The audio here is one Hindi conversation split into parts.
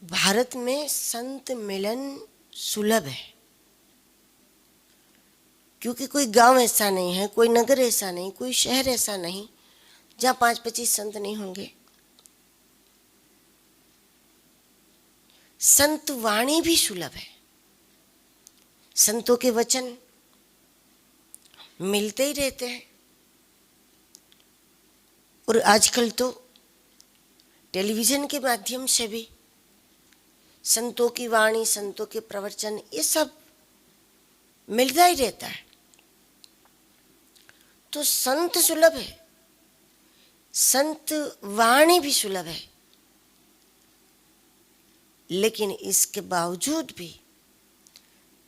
भारत में संत मिलन सुलभ है, क्योंकि कोई गांव ऐसा नहीं है, कोई नगर ऐसा नहीं, कोई शहर ऐसा नहीं जहां 5-25 संत नहीं होंगे। संत वाणी भी सुलभ है, संतों के वचन मिलते ही रहते हैं। और आजकल तो टेलीविजन के माध्यम से भी संतों की वाणी, संतों के प्रवचन, ये सब मिलता ही रहता है। तो संत सुलभ है, संत वाणी भी सुलभ है, लेकिन इसके बावजूद भी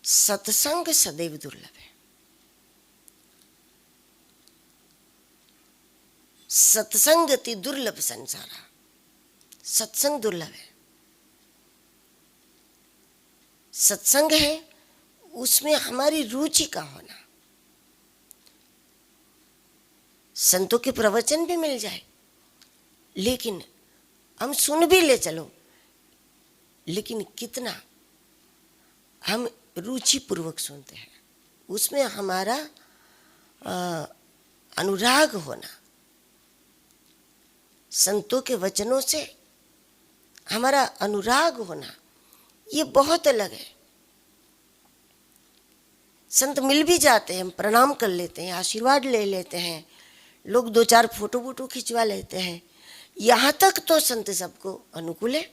सत्संग सदैव दुर्लभ है। सत्संगति दुर्लभ संसारा, सत्संग दुर्लभ है। सत्संग है, उसमें हमारी रुचि का होना। संतों के प्रवचन भी मिल जाए, लेकिन हम सुन भी ले चलो, लेकिन कितना हम रुचि पूर्वक सुनते हैं, उसमें हमारा अनुराग होना, संतों के वचनों से हमारा अनुराग होना, ये बहुत अलग है। संत मिल भी जाते हैं, हम प्रणाम कर लेते हैं, आशीर्वाद ले लेते हैं, लोग 2-4 फोटो वोटो खिंचवा लेते हैं, यहाँ तक तो संत सबको अनुकूल है।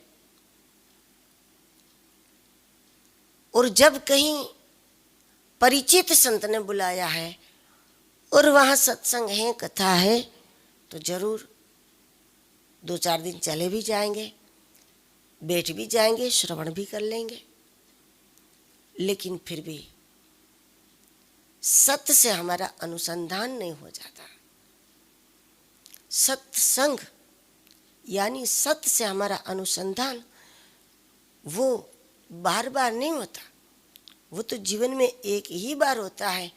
और जब कहीं परिचित संत ने बुलाया है और वहाँ सत्संग है, कथा है, तो जरूर 2-4 दिन चले भी जाएंगे, बैठ भी जाएंगे, श्रवण भी कर लेंगे। लेकिन फिर भी सत्य से हमारा अनुसंधान नहीं हो जाता। सत्संग यानी सत्य से हमारा अनुसंधान वो बार बार नहीं होता, वो तो जीवन में एक ही बार होता है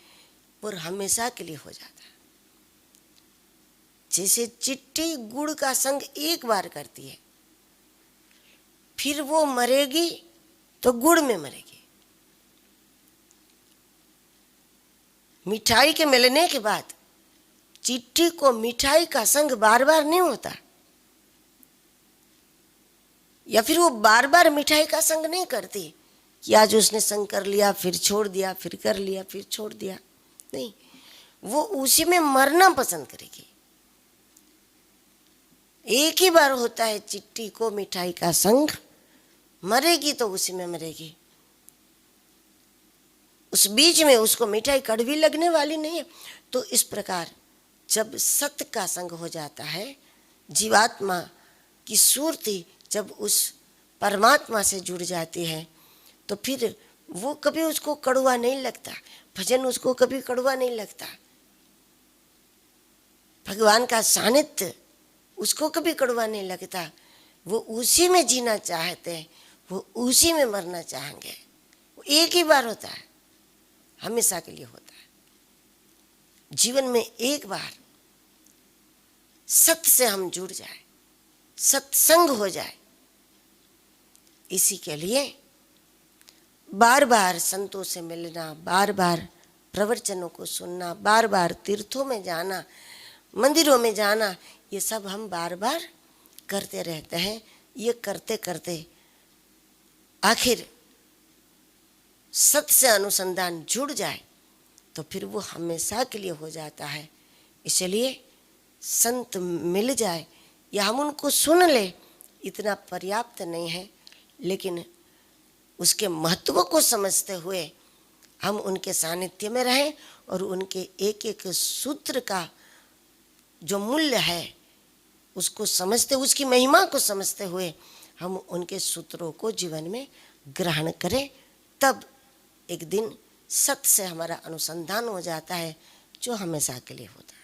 और हमेशा के लिए हो जाता है। जैसे चिट्ठी गुड़ का संग एक बार करती है, फिर वो मरेगी तो गुड़ में मरेगी। मिठाई के मिलने के बाद चिट्ठी को मिठाई का संग बार बार नहीं होता, या फिर वो बार बार मिठाई का संग नहीं करती कि आज उसने संग कर लिया, फिर छोड़ दिया, फिर कर लिया, फिर छोड़ दिया। नहीं, वो उसी में मरना पसंद करेगी। एक ही बार होता है चिट्ठी को मिठाई का संग, मरेगी तो उसी में मरेगी। उस बीच में उसको मिठाई कड़वी लगने वाली नहीं है। तो इस प्रकार जब सत्य का संग हो जाता है, जीवात्मा की सुरती जब उस परमात्मा से जुड़ जाती है, तो फिर वो कभी उसको कड़वा नहीं लगता, भजन उसको कभी कड़वा नहीं लगता, भगवान का सानिध्य उसको कभी कड़वा नहीं लगता। वो उसी में जीना चाहते हैं, वो उसी में मरना चाहेंगे। वो एक ही बार होता है, हमेशा के लिए होता है। जीवन में एक बार सत्य से हम जुड़ जाए, सत्संग हो जाए, इसी के लिए बार बार संतों से मिलना, बार बार प्रवचनों को सुनना, बार बार तीर्थों में जाना, मंदिरों में जाना, ये सब हम बार बार करते रहते हैं। ये करते करते आखिर सत्य से अनुसंधान जुड़ जाए तो फिर वो हमेशा के लिए हो जाता है। इसलिए संत मिल जाए या हम उनको सुन ले, इतना पर्याप्त नहीं है, लेकिन उसके महत्व को समझते हुए हम उनके सानिध्य में रहें और उनके एक एक सूत्र का जो मूल्य है उसको समझते, उसकी महिमा को समझते हुए हम उनके सूत्रों को जीवन में ग्रहण करें। तब एक दिन सत्य से हमारा अनुसंधान हो जाता है, जो हमेशा के लिए होता है।